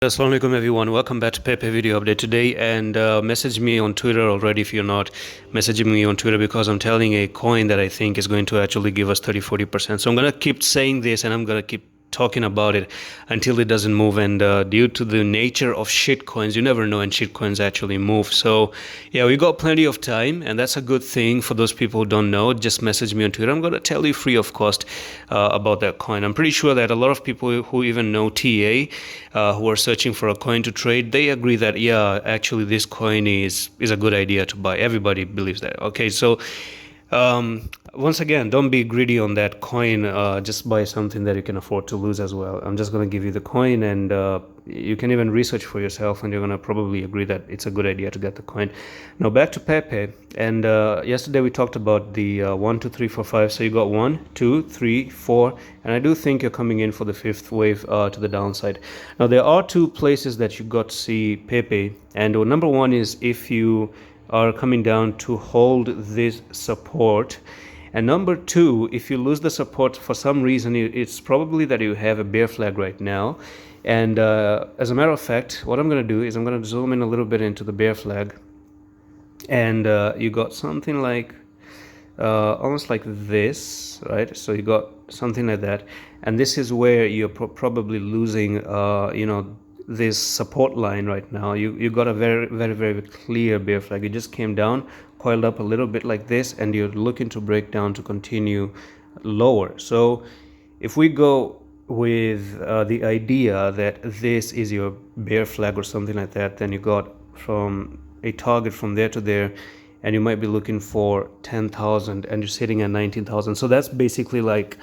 Assalamu alaikum everyone, welcome back to Pepe video update today, and message me on Twitter already if you're not messaging me on Twitter, because I'm telling a coin that I think is going to actually give us 30-40%. So I'm going to keep saying this and I'm going to keep talking about it until it doesn't move, and due to the nature of shit coins, you never know, and shit coins actually move. So yeah, we got plenty of time, and that's a good thing. For those people who don't know, just message me on Twitter. I'm going to tell you free of cost about that coin. I'm pretty sure that a lot of people who even know TA, who are searching for a coin to trade, they agree that yeah, actually this coin is a good idea to buy. Everybody believes that. Okay, so once again, don't be greedy on that coin. Just buy something that you can afford to lose as well. I'm just going to give you the coin, and you can even research for yourself, and you're going to probably agree that it's a good idea to get the coin. Now back to Pepe, and yesterday we talked about the 1 2 3 4 5. So you got 1 2 3 4, and I do think you're coming in for the fifth wave to the downside. Now there are two places that you got to see Pepe, and number one is if you are coming down to hold this support, and number two, if you lose the support for some reason, it's probably that you have a bear flag right now. And as a matter of fact, what I'm going to do is I'm going to zoom in a little bit into the bear flag, and you got something like almost like this, right? So you got something like that, and this is where you're probably losing this support line right now. You got a very clear bear flag. It just came down, coiled up a little bit like this, and you're looking to break down to continue lower. So if we go with the idea that this is your bear flag or something like that, then you got from a target from there to there, and you might be looking for 10,000, and you're sitting at 19,000. So that's basically like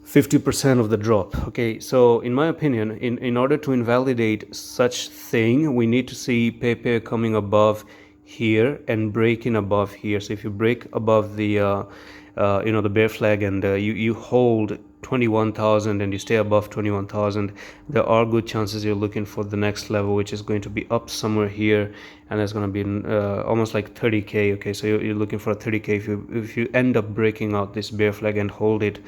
50% of the drop. Okay, so in my opinion, in order to invalidate such thing, we need to see Pepe coming above here and breaking above here. So if you break above the the bear flag, and you hold 21,000 and you stay above 21,000, there are good chances you're looking for the next level, which is going to be up somewhere here, and it's going to be almost like 30k. Okay, so you're looking for a 30k. If you end up breaking out this bear flag and hold it,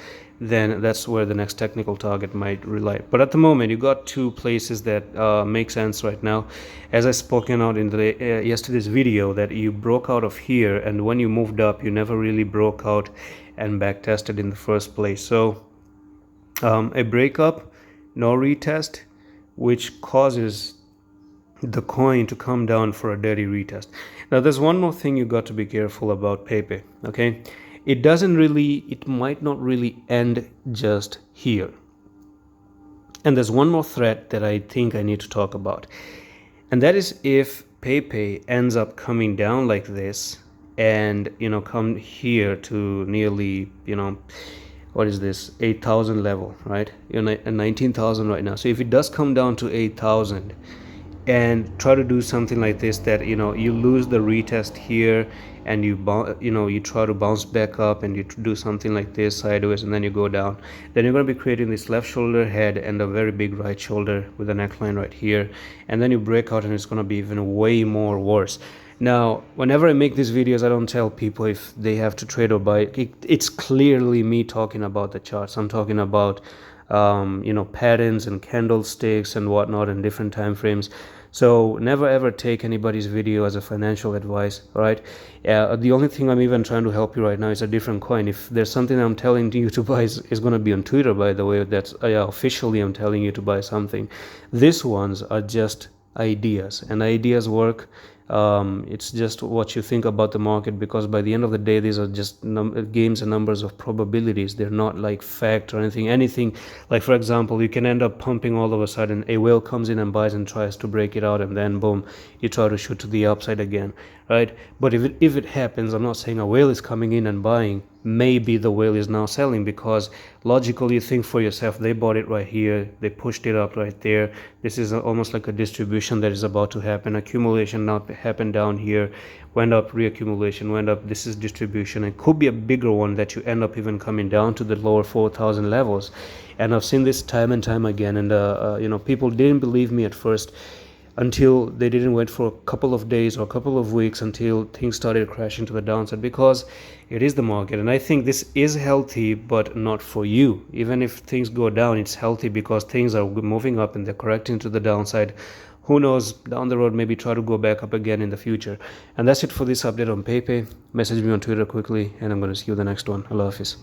then that's where the next technical target might rely. But at the moment, you got two places that make sense right now. As I spoken out in the yesterday's video, that you broke out of here, and when you moved up, you never really broke out and back tested in the first place. So a breakup, no retest, which causes the coin to come down for a dirty retest. Now there's one more thing you got to be careful about Pepe. Okay, it might not really end just here. And there's one more threat that I think I need to talk about, and that is if Pepe ends up coming down like this, and come here to nearly what is this, 8,000 level, right? You're at 19,000 right now. So if it does come down to 8,000 and try to do something like this, that you lose the retest here, and you try to bounce back up, and you do something like this sideways, and then you go down, then you're going to be creating this left shoulder head and a very big right shoulder with a neckline right here, and then you break out, and it's going to be even way more worse. Now, whenever I make these videos, I don't tell people if they have to trade or buy. It's clearly me talking about the charts. I'm talking about patterns and candlesticks and whatnot, and different time frames. So never ever take anybody's video as a financial advice, right? The only thing I'm even trying to help you right now is a different coin. If there's something I'm telling you to buy, is going to be on Twitter, by the way. That's officially I'm telling you to buy something. These ones are just ideas, and ideas work. It's just what you think about the market, because by the end of the day, these are just games and numbers of probabilities. They're not like fact or anything like, for example, you can end up pumping, all of a sudden a whale comes in and buys and tries to break it out, and then boom, you try to shoot to the upside again, right? But if it happens, I'm not saying a whale is coming in and buying. Maybe the whale is now selling, because logically you think for yourself, they bought it right here, they pushed it up right there. This is almost like a distribution that is about to happen. Accumulation now happened down here, went up, reaccumulation went up. This is distribution. It could be a bigger one that you end up even coming down to the lower 4,000 levels. And I've seen this time and time again, and people didn't believe me at first. until they didn't wait for a couple of days or a couple of weeks until things started crashing to the downside, because it is the market. And I think this is healthy, but not for you. Even if things go down, it's healthy because things are moving up and they're correcting to the downside. Who knows, down the road, maybe try to go back up again in the future. And that's it for this update on Pepe. Message me on Twitter quickly, and I'm going to see you in the next one. Allah Hafiz.